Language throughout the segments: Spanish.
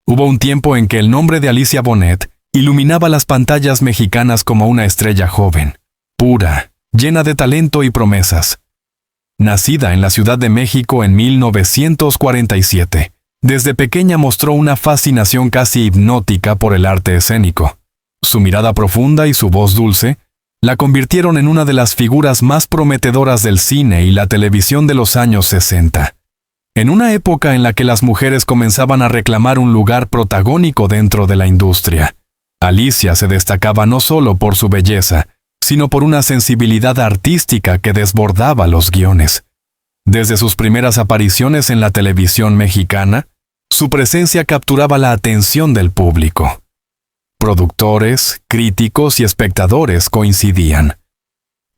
Hubo un tiempo en que el nombre de Alicia Bonet iluminaba las pantallas mexicanas como una estrella joven, pura, llena de talento y promesas. Nacida en la Ciudad de México en 1947, desde pequeña mostró una fascinación casi hipnótica por el arte escénico. Su mirada profunda y su voz dulce la convirtieron en una de las figuras más prometedoras del cine y la televisión de los años 60. En una época en la que las mujeres comenzaban a reclamar un lugar protagónico dentro de la industria, Alicia se destacaba no solo por su belleza, sino por una sensibilidad artística que desbordaba los guiones. Desde sus primeras apariciones en la televisión mexicana, su presencia capturaba la atención del público. Productores, críticos y espectadores coincidían.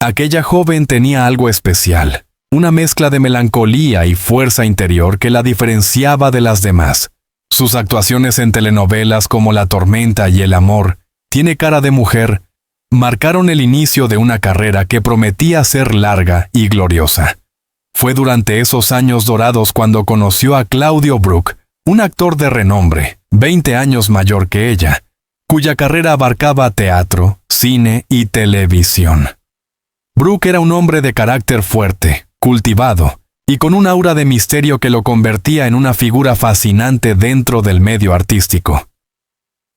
Aquella joven tenía algo especial, una mezcla de melancolía y fuerza interior que la diferenciaba de las demás. Sus actuaciones en telenovelas como La Tormenta y El Amor, Tiene cara de mujer, marcaron el inicio de una carrera que prometía ser larga y gloriosa. Fue durante esos años dorados cuando conoció a Claudio Brook, un actor de renombre, 20 años mayor que ella, cuya carrera abarcaba teatro, cine y televisión. Brook era un hombre de carácter fuerte, cultivado, y con un aura de misterio que lo convertía en una figura fascinante dentro del medio artístico.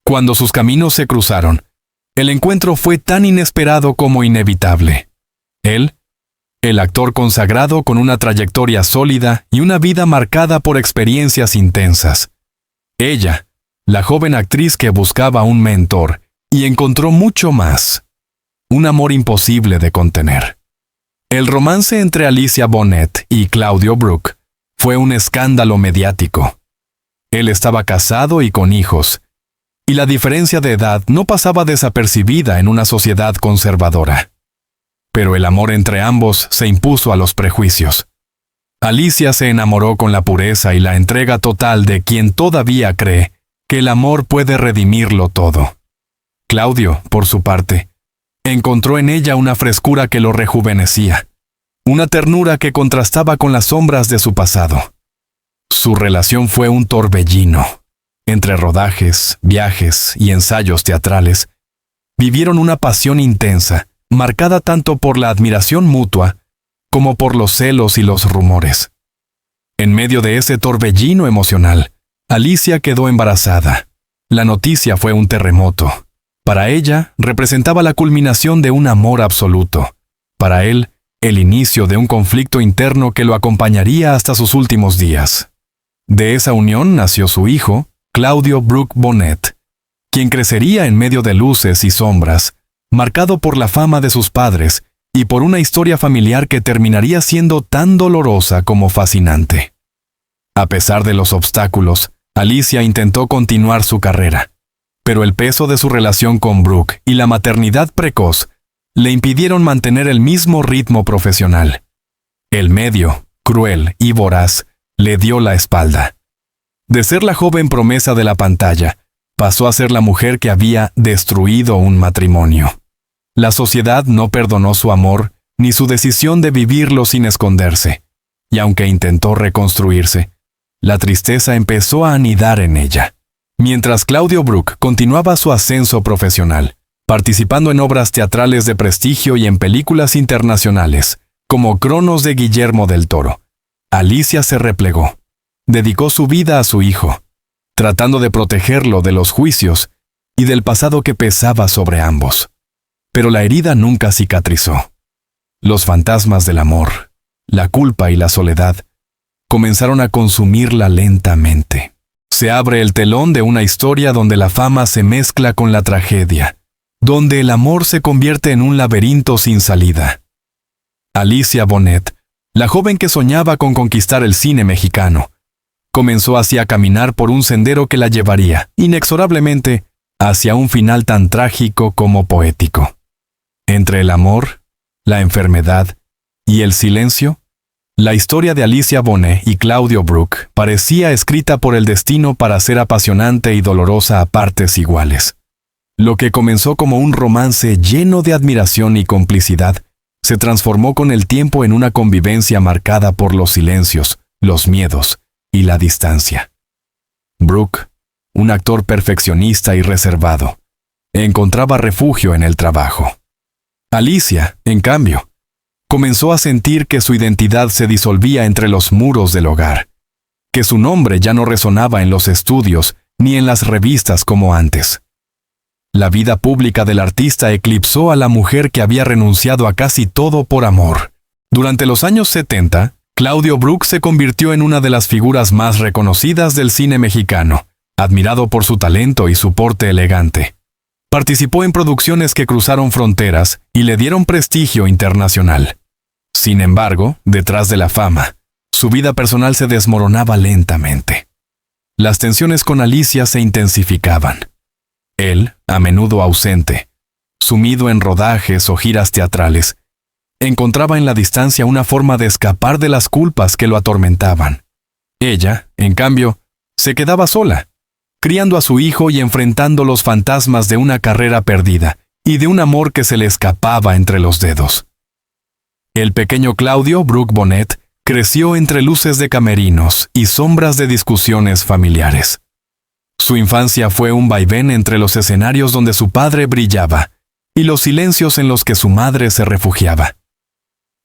Cuando sus caminos se cruzaron, el encuentro fue tan inesperado como inevitable. Él, el actor consagrado con una trayectoria sólida y una vida marcada por experiencias intensas. Ella, la joven actriz que buscaba un mentor y encontró mucho más. Un amor imposible de contener. El romance entre Alicia Bonet y Claudio Brook fue un escándalo mediático. Él estaba casado y con hijos, y la diferencia de edad no pasaba desapercibida en una sociedad conservadora. Pero el amor entre ambos se impuso a los prejuicios. Alicia se enamoró con la pureza y la entrega total de quien todavía cree que el amor puede redimirlo todo. Claudio, por su parte, encontró en ella una frescura que lo rejuvenecía, una ternura que contrastaba con las sombras de su pasado. Su relación fue un torbellino. Entre rodajes, viajes y ensayos teatrales, vivieron una pasión intensa, marcada tanto por la admiración mutua como por los celos y los rumores. En medio de ese torbellino emocional, Alicia quedó embarazada. La noticia fue un terremoto. Para ella, representaba la culminación de un amor absoluto. Para él, el inicio de un conflicto interno que lo acompañaría hasta sus últimos días. De esa unión nació su hijo, Claudio Brook Bonet, quien crecería en medio de luces y sombras, marcado por la fama de sus padres y por una historia familiar que terminaría siendo tan dolorosa como fascinante. A pesar de los obstáculos, Alicia intentó continuar su carrera, pero el peso de su relación con Brook y la maternidad precoz le impidieron mantener el mismo ritmo profesional. El medio, cruel y voraz, le dio la espalda. De ser la joven promesa de la pantalla, pasó a ser la mujer que había destruido un matrimonio. La sociedad no perdonó su amor ni su decisión de vivirlo sin esconderse, y aunque intentó reconstruirse, la tristeza empezó a anidar en ella. Mientras Claudio Brook continuaba su ascenso profesional, participando en obras teatrales de prestigio y en películas internacionales, como Cronos de Guillermo del Toro, Alicia se replegó. Dedicó su vida a su hijo, tratando de protegerlo de los juicios y del pasado que pesaba sobre ambos. Pero la herida nunca cicatrizó. Los fantasmas del amor, la culpa y la soledad comenzaron a consumirla lentamente. Se abre el telón de una historia donde la fama se mezcla con la tragedia, donde el amor se convierte en un laberinto sin salida. Alicia Bonet, la joven que soñaba con conquistar el cine mexicano, comenzó así a caminar por un sendero que la llevaría, inexorablemente, hacia un final tan trágico como poético. Entre el amor, la enfermedad y el silencio, la historia de Alicia Bonet y Claudio Brook parecía escrita por el destino para ser apasionante y dolorosa a partes iguales. Lo que comenzó como un romance lleno de admiración y complicidad, se transformó con el tiempo en una convivencia marcada por los silencios, los miedos y la distancia. Brook, un actor perfeccionista y reservado, encontraba refugio en el trabajo. Alicia, en cambio, comenzó a sentir que su identidad se disolvía entre los muros del hogar, que su nombre ya no resonaba en los estudios ni en las revistas como antes. La vida pública del artista eclipsó a la mujer que había renunciado a casi todo por amor. Durante los años 70, Claudio Brook se convirtió en una de las figuras más reconocidas del cine mexicano, admirado por su talento y su porte elegante. Participó en producciones que cruzaron fronteras y le dieron prestigio internacional. Sin embargo, detrás de la fama, su vida personal se desmoronaba lentamente. Las tensiones con Alicia se intensificaban. Él, a menudo ausente, sumido en rodajes o giras teatrales, encontraba en la distancia una forma de escapar de las culpas que lo atormentaban. Ella, en cambio, se quedaba sola, criando a su hijo y enfrentando los fantasmas de una carrera perdida y de un amor que se le escapaba entre los dedos. El pequeño Claudio Brook Bonet creció entre luces de camerinos y sombras de discusiones familiares. Su infancia fue un vaivén entre los escenarios donde su padre brillaba y los silencios en los que su madre se refugiaba.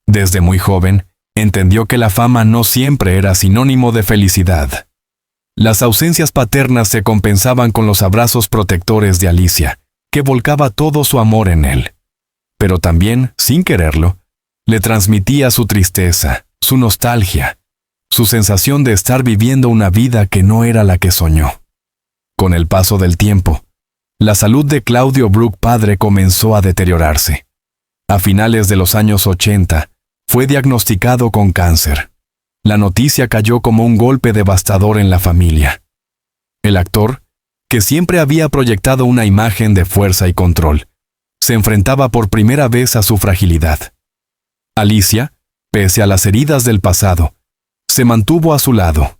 Desde muy joven, entendió que la fama no siempre era sinónimo de felicidad. Las ausencias paternas se compensaban con los abrazos protectores de Alicia, que volcaba todo su amor en él. Pero también, sin quererlo, le transmitía su tristeza, su nostalgia, su sensación de estar viviendo una vida que no era la que soñó. Con el paso del tiempo, la salud de Claudio Brook padre comenzó a deteriorarse. A finales de los años 80, fue diagnosticado con cáncer. La noticia cayó como un golpe devastador en la familia. El actor, que siempre había proyectado una imagen de fuerza y control, se enfrentaba por primera vez a su fragilidad. Alicia, pese a las heridas del pasado, se mantuvo a su lado.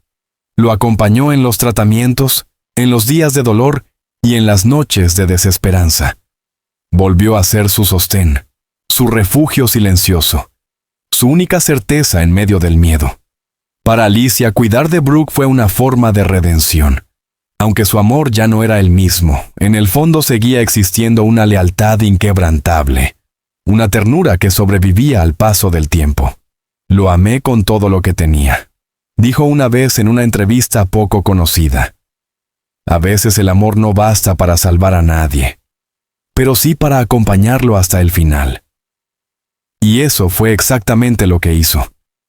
Lo acompañó en los tratamientos, en los días de dolor y en las noches de desesperanza. Volvió a ser su sostén, su refugio silencioso, su única certeza en medio del miedo. Para Alicia, cuidar de Brook fue una forma de redención. Aunque su amor ya no era el mismo, en el fondo seguía existiendo una lealtad inquebrantable, una ternura que sobrevivía al paso del tiempo. Lo amé con todo lo que tenía, dijo una vez en una entrevista poco conocida. A veces el amor no basta para salvar a nadie, pero sí para acompañarlo hasta el final. Y eso fue exactamente lo que hizo.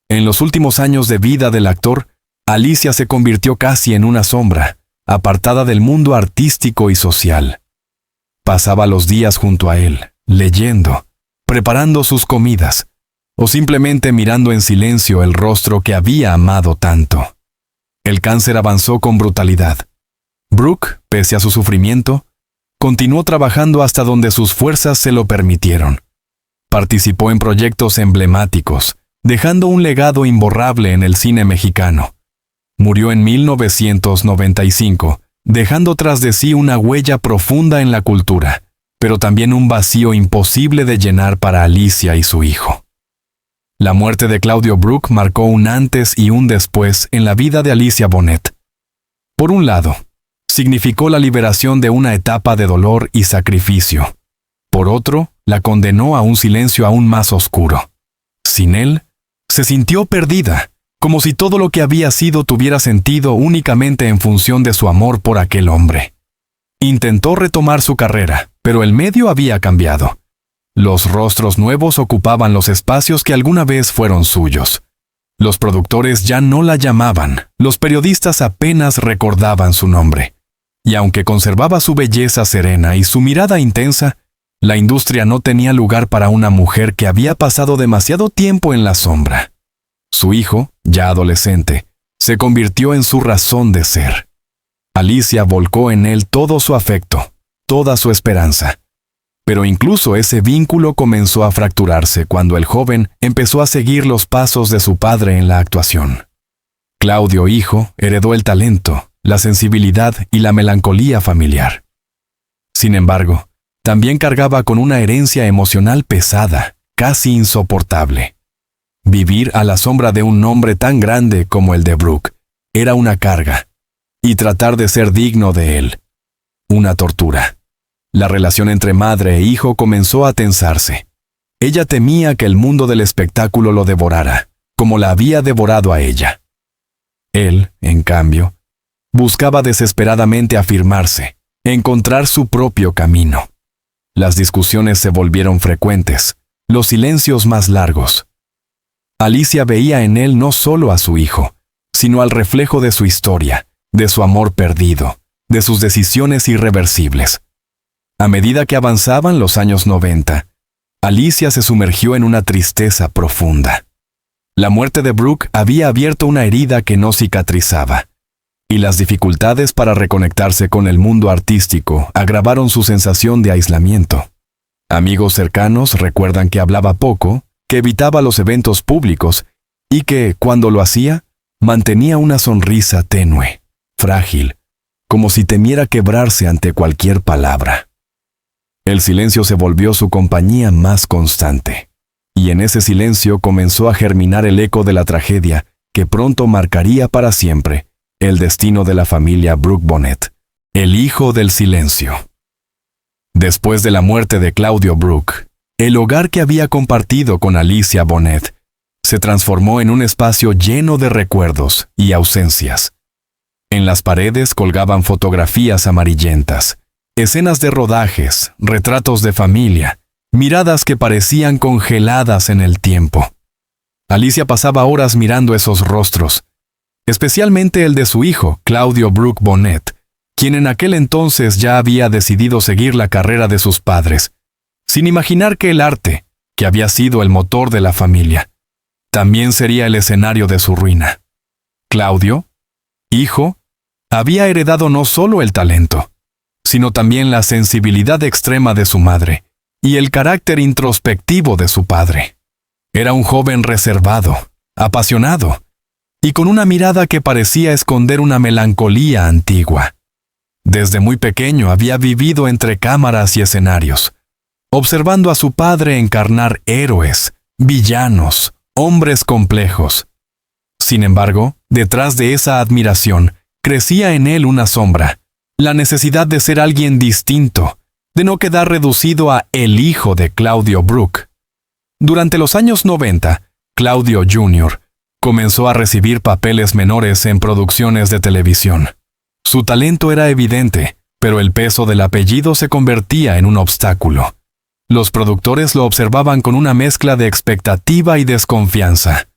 En los últimos años de vida del actor, Alicia se convirtió casi en una sombra, apartada del mundo artístico y social. Pasaba los días junto a él, leyendo, preparando sus comidas, o simplemente mirando en silencio el rostro que había amado tanto. El cáncer avanzó con brutalidad. Brook, pese a su sufrimiento, continuó trabajando hasta donde sus fuerzas se lo permitieron. Participó en proyectos emblemáticos, dejando un legado imborrable en el cine mexicano. Murió en 1995, dejando tras de sí una huella profunda en la cultura, pero también un vacío imposible de llenar para Alicia y su hijo. La muerte de Claudio Brook marcó un antes y un después en la vida de Alicia Bonet. Por un lado, significó la liberación de una etapa de dolor y sacrificio. Por otro, la condenó a un silencio aún más oscuro. Sin él, se sintió perdida, como si todo lo que había sido tuviera sentido únicamente en función de su amor por aquel hombre. Intentó retomar su carrera, pero el medio había cambiado. Los rostros nuevos ocupaban los espacios que alguna vez fueron suyos. Los productores ya no la llamaban, los periodistas apenas recordaban su nombre. Y aunque conservaba su belleza serena y su mirada intensa, la industria no tenía lugar para una mujer que había pasado demasiado tiempo en la sombra. Su hijo, ya adolescente, se convirtió en su razón de ser. Alicia volcó en él todo su afecto, toda su esperanza. Pero incluso ese vínculo comenzó a fracturarse cuando el joven empezó a seguir los pasos de su padre en la actuación. Claudio, hijo, heredó el talento, la sensibilidad y la melancolía familiar. Sin embargo, también cargaba con una herencia emocional pesada, casi insoportable. Vivir a la sombra de un nombre tan grande como el de Brook era una carga, y tratar de ser digno de él. Una tortura. La relación entre madre e hijo comenzó a tensarse. Ella temía que el mundo del espectáculo lo devorara, como la había devorado a ella. Él, en cambio, buscaba desesperadamente afirmarse, encontrar su propio camino. Las discusiones se volvieron frecuentes, los silencios más largos. Alicia veía en él no solo a su hijo, sino al reflejo de su historia, de su amor perdido, de sus decisiones irreversibles. A medida que avanzaban los años 90, Alicia se sumergió en una tristeza profunda. La muerte de Brooke había abierto una herida que no cicatrizaba, y las dificultades para reconectarse con el mundo artístico agravaron su sensación de aislamiento. Amigos cercanos recuerdan que hablaba poco, que evitaba los eventos públicos y que, cuando lo hacía, mantenía una sonrisa tenue, frágil, como si temiera quebrarse ante cualquier palabra. El silencio se volvió su compañía más constante, y en ese silencio comenzó a germinar el eco de la tragedia que pronto marcaría para siempre el destino de la familia Brooke Bonnet, el hijo del silencio. Después de la muerte de Claudio Brooke, el hogar que había compartido con Alicia Bonnet se transformó en un espacio lleno de recuerdos y ausencias. En las paredes colgaban fotografías amarillentas, escenas de rodajes, retratos de familia, miradas que parecían congeladas en el tiempo. Alicia pasaba horas mirando esos rostros, especialmente el de su hijo, Claudio Brooke Bonnet, quien en aquel entonces ya había decidido seguir la carrera de sus padres, sin imaginar que el arte, que había sido el motor de la familia, también sería el escenario de su ruina. Claudio, hijo, había heredado no solo el talento, sino también la sensibilidad extrema de su madre y el carácter introspectivo de su padre. Era un joven reservado, apasionado, y con una mirada que parecía esconder una melancolía antigua. Desde muy pequeño había vivido entre cámaras y escenarios, observando a su padre encarnar héroes, villanos, hombres complejos. Sin embargo, detrás de esa admiración, crecía en él una sombra, la necesidad de ser alguien distinto, de no quedar reducido a el hijo de Claudio Brooke. Durante los años 90, Claudio Jr. comenzó a recibir papeles menores en producciones de televisión. Su talento era evidente, pero el peso del apellido se convertía en un obstáculo. Los productores lo observaban con una mezcla de expectativa y desconfianza.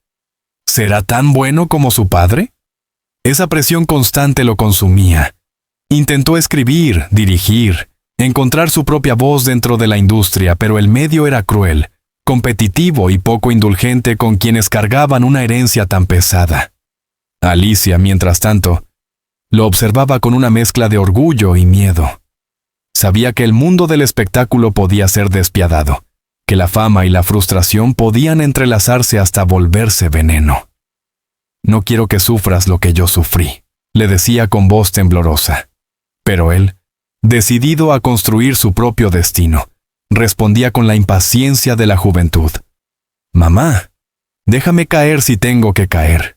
¿Será tan bueno como su padre? Esa presión constante lo consumía. Intentó escribir, dirigir, encontrar su propia voz dentro de la industria, pero el medio era cruel, competitivo y poco indulgente con quienes cargaban una herencia tan pesada. Alicia, mientras tanto, lo observaba con una mezcla de orgullo y miedo. Sabía que el mundo del espectáculo podía ser despiadado, que la fama y la frustración podían entrelazarse hasta volverse veneno. «No quiero que sufras lo que yo sufrí», le decía con voz temblorosa. Pero él, decidido a construir su propio destino, respondía con la impaciencia de la juventud. «Mamá, déjame caer si tengo que caer».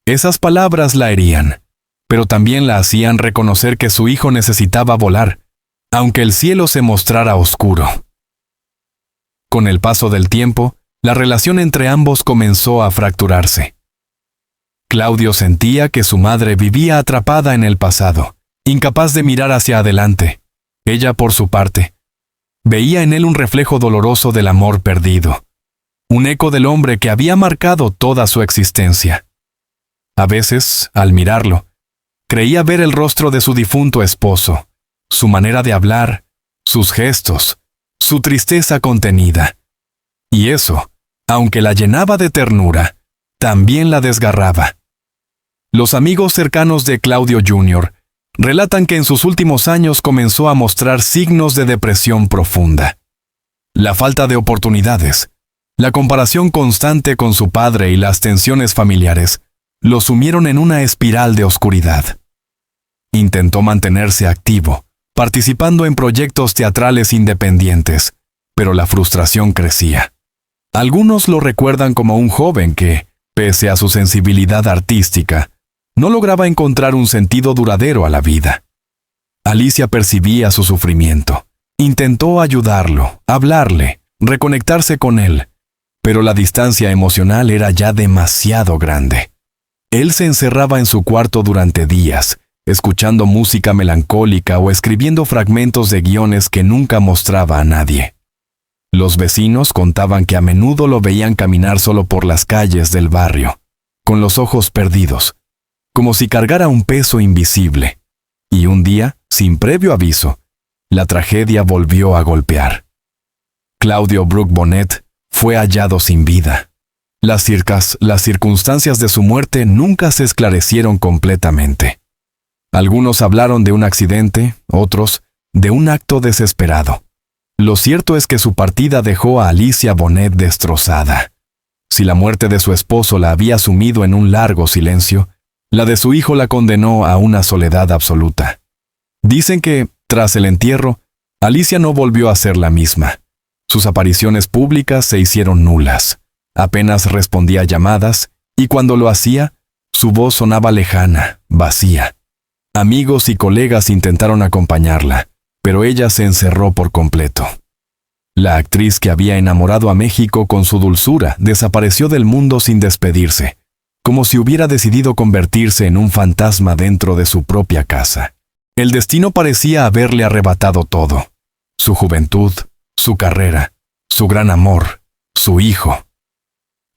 Esas palabras la herían, pero también la hacían reconocer que su hijo necesitaba volar, aunque el cielo se mostrara oscuro. Con el paso del tiempo, la relación entre ambos comenzó a fracturarse. Claudio sentía que su madre vivía atrapada en el pasado, incapaz de mirar hacia adelante. Ella, por su parte, veía en él un reflejo doloroso del amor perdido, un eco del hombre que había marcado toda su existencia. A veces, al mirarlo, creía ver el rostro de su difunto esposo, su manera de hablar, sus gestos, su tristeza contenida. Y eso, aunque la llenaba de ternura, también la desgarraba. Los amigos cercanos de Claudio Jr. relatan que en sus últimos años comenzó a mostrar signos de depresión profunda. La falta de oportunidades, la comparación constante con su padre y las tensiones familiares lo sumieron en una espiral de oscuridad. Intentó mantenerse activo, participando en proyectos teatrales independientes, pero la frustración crecía. Algunos lo recuerdan como un joven que, pese a su sensibilidad artística, No lograba encontrar un sentido duradero a la vida. Alicia percibía su sufrimiento. Intentó ayudarlo, hablarle, reconectarse con él, pero la distancia emocional era ya demasiado grande. Él se encerraba en su cuarto durante días, escuchando música melancólica o escribiendo fragmentos de guiones que nunca mostraba a nadie. Los vecinos contaban que a menudo lo veían caminar solo por las calles del barrio, con los ojos perdidos, como si cargara un peso invisible. Y un día, sin previo aviso, la tragedia volvió a golpear. Claudio Brook Bonnet fue hallado sin vida. Las circunstancias de su muerte nunca se esclarecieron completamente. Algunos hablaron de un accidente, otros de un acto desesperado. Lo cierto es que su partida dejó a Alicia Bonnet destrozada. Si la muerte de su esposo la había sumido en un largo silencio, la de su hijo la condenó a una soledad absoluta. Dicen que, tras el entierro, Alicia no volvió a ser la misma. Sus apariciones públicas se hicieron nulas. Apenas respondía a llamadas, y cuando lo hacía, su voz sonaba lejana, vacía. Amigos y colegas intentaron acompañarla, pero ella se encerró por completo. La actriz que había enamorado a México con su dulzura desapareció del mundo sin despedirse, como si hubiera decidido convertirse en un fantasma dentro de su propia casa. El destino parecía haberle arrebatado todo: su juventud, su carrera, su gran amor, su hijo.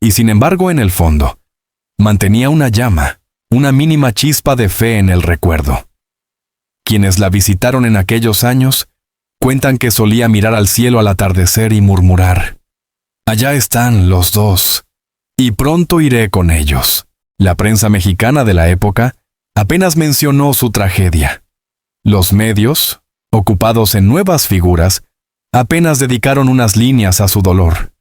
Y sin embargo, en el fondo, mantenía una llama, una mínima chispa de fe en el recuerdo. Quienes la visitaron en aquellos años cuentan que solía mirar al cielo al atardecer y murmurar: «Allá están los dos, y pronto iré con ellos». La prensa mexicana de la época apenas mencionó su tragedia. Los medios, ocupados en nuevas figuras, apenas dedicaron unas líneas a su dolor.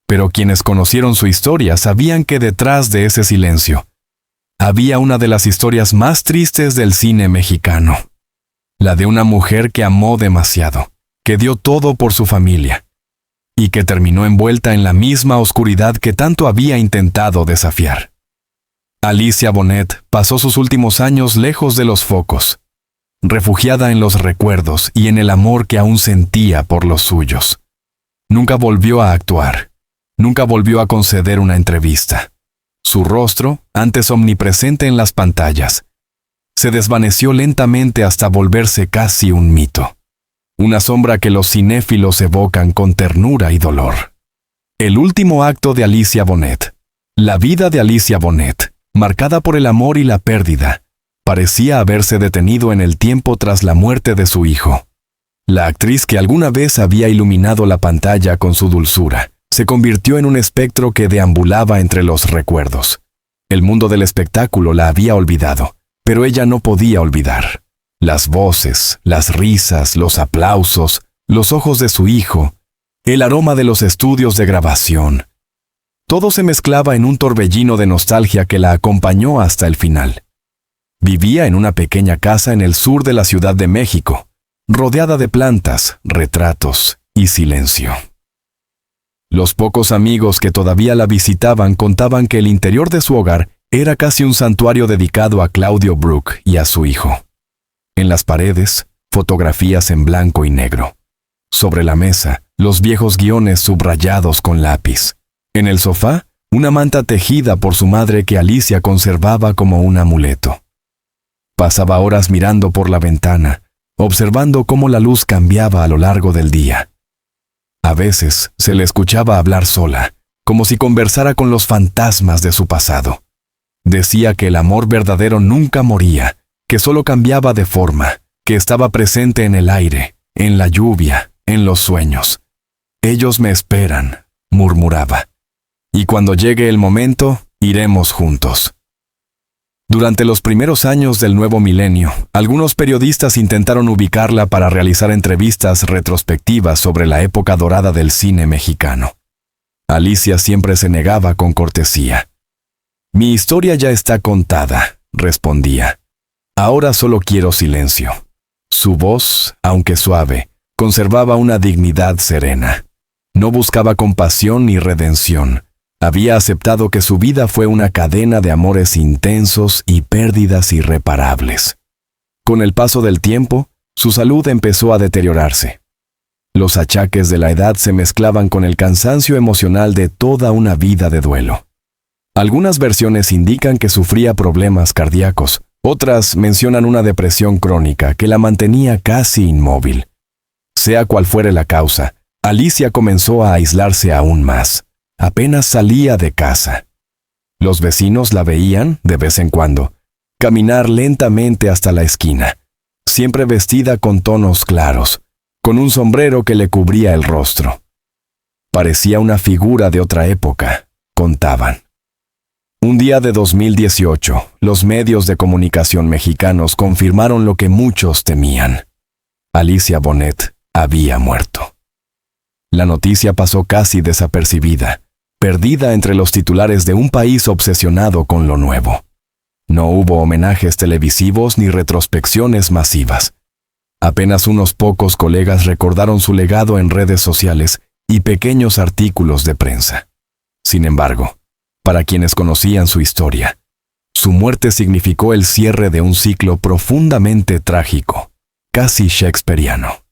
Pero quienes conocieron su historia sabían que detrás de ese silencio había una de las historias más tristes del cine mexicano. La de una mujer que amó demasiado, que dio todo por su familia, y que terminó envuelta en la misma oscuridad que tanto había intentado desafiar. Alicia Bonnet pasó sus últimos años lejos de los focos, refugiada en los recuerdos y en el amor que aún sentía por los suyos. Nunca volvió a actuar, nunca volvió a conceder una entrevista. Su rostro, antes omnipresente en las pantallas, se desvaneció lentamente hasta volverse casi un mito. Una sombra que los cinéfilos evocan con ternura y dolor. El último acto de Alicia Bonnet. La vida de Alicia Bonnet, marcada por el amor y la pérdida, parecía haberse detenido en el tiempo tras la muerte de su hijo. La actriz que alguna vez había iluminado la pantalla con su dulzura, se convirtió en un espectro que deambulaba entre los recuerdos. El mundo del espectáculo la había olvidado, pero ella no podía olvidar. Las voces, las risas, los aplausos, los ojos de su hijo, el aroma de los estudios de grabación. Todo se mezclaba en un torbellino de nostalgia que la acompañó hasta el final. Vivía en una pequeña casa en el sur de la Ciudad de México, rodeada de plantas, retratos y silencio. Los pocos amigos que todavía la visitaban contaban que el interior de su hogar era casi un santuario dedicado a Claudio Brook y a su hijo. En las paredes, fotografías en blanco y negro. Sobre la mesa, los viejos guiones subrayados con lápiz. En el sofá, una manta tejida por su madre que Alicia conservaba como un amuleto. Pasaba horas mirando por la ventana, observando cómo la luz cambiaba a lo largo del día. A veces se le escuchaba hablar sola, como si conversara con los fantasmas de su pasado. Decía que el amor verdadero nunca moría, que solo cambiaba de forma, que estaba presente en el aire, en la lluvia, en los sueños. «Ellos me esperan», murmuraba. «Y cuando llegue el momento, iremos juntos». Durante los primeros años del nuevo milenio, algunos periodistas intentaron ubicarla para realizar entrevistas retrospectivas sobre la época dorada del cine mexicano. Alicia siempre se negaba con cortesía. «Mi historia ya está contada», respondía. «Ahora solo quiero silencio». Su voz, aunque suave, conservaba una dignidad serena. No buscaba compasión ni redención. Había aceptado que su vida fue una cadena de amores intensos y pérdidas irreparables. Con el paso del tiempo, su salud empezó a deteriorarse. Los achaques de la edad se mezclaban con el cansancio emocional de toda una vida de duelo. Algunas versiones indican que sufría problemas cardíacos, otras mencionan una depresión crónica que la mantenía casi inmóvil. Sea cual fuere la causa, Alicia comenzó a aislarse aún más. Apenas salía de casa. Los vecinos la veían, de vez en cuando, caminar lentamente hasta la esquina, siempre vestida con tonos claros, con un sombrero que le cubría el rostro. Parecía una figura de otra época, contaban. Un día de 2018, los medios de comunicación mexicanos confirmaron lo que muchos temían. Alicia Bonet había muerto. La noticia pasó casi desapercibida, perdida entre los titulares de un país obsesionado con lo nuevo. No hubo homenajes televisivos ni retrospecciones masivas. Apenas unos pocos colegas recordaron su legado en redes sociales y pequeños artículos de prensa. Sin embargo, para quienes conocían su historia, su muerte significó el cierre de un ciclo profundamente trágico, casi shakespeariano.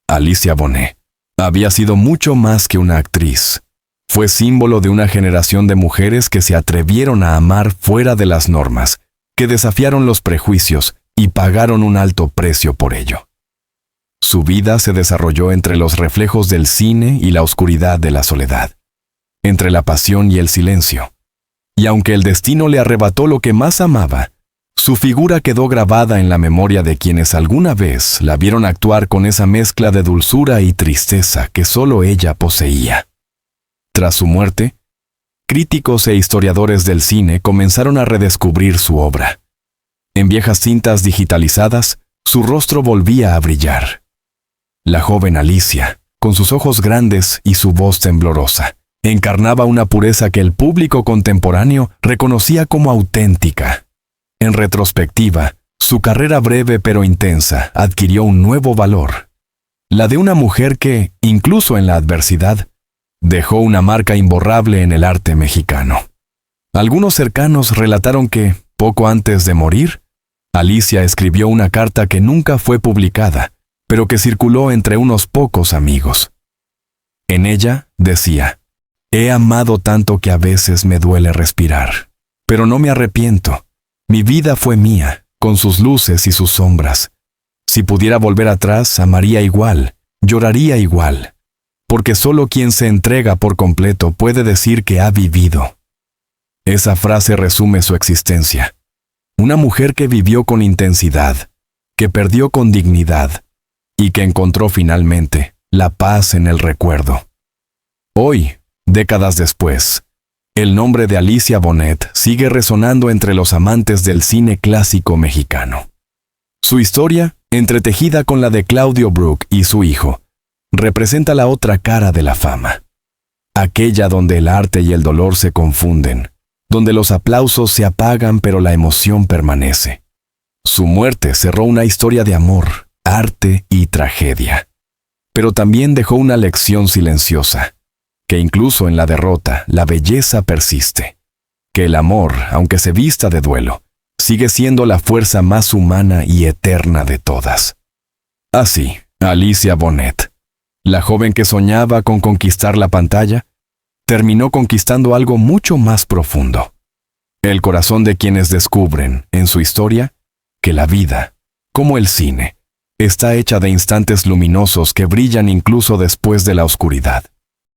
Alicia Bonet había sido mucho más que una actriz. Fue símbolo de una generación de mujeres que se atrevieron a amar fuera de las normas, que desafiaron los prejuicios y pagaron un alto precio por ello. Su vida se desarrolló entre los reflejos del cine y la oscuridad de la soledad, entre la pasión y el silencio. Y aunque el destino le arrebató lo que más amaba, su figura quedó grabada en la memoria de quienes alguna vez la vieron actuar con esa mezcla de dulzura y tristeza que solo ella poseía. Tras su muerte, críticos e historiadores del cine comenzaron a redescubrir su obra. En viejas cintas digitalizadas, su rostro volvía a brillar. La joven Alicia, con sus ojos grandes y su voz temblorosa, encarnaba una pureza que el público contemporáneo reconocía como auténtica. En retrospectiva, su carrera breve pero intensa adquirió un nuevo valor. La de una mujer que, incluso en la adversidad, dejó una marca imborrable en el arte mexicano. Algunos cercanos relataron que, poco antes de morir, Alicia escribió una carta que nunca fue publicada, pero que circuló entre unos pocos amigos. En ella decía: «He amado tanto que a veces me duele respirar, pero no me arrepiento. Mi vida fue mía, con sus luces y sus sombras. Si pudiera volver atrás, amaría igual, lloraría igual, porque solo quien se entrega por completo puede decir que ha vivido». Esa frase resume su existencia. Una mujer que vivió con intensidad, que perdió con dignidad y que encontró finalmente la paz en el recuerdo. Hoy, décadas después, el nombre de Alicia Bonet sigue resonando entre los amantes del cine clásico mexicano. Su historia, entretejida con la de Claudio Brook y su hijo, representa la otra cara de la fama. Aquella donde el arte y el dolor se confunden, donde los aplausos se apagan pero la emoción permanece. Su muerte cerró una historia de amor, arte y tragedia. Pero también dejó una lección silenciosa, que incluso en la derrota la belleza persiste, que el amor, aunque se vista de duelo, sigue siendo la fuerza más humana y eterna de todas. Así, Alicia Bonet, la joven que soñaba con conquistar la pantalla, terminó conquistando algo mucho más profundo: el corazón de quienes descubren, en su historia, que la vida, como el cine, está hecha de instantes luminosos que brillan incluso después de la oscuridad.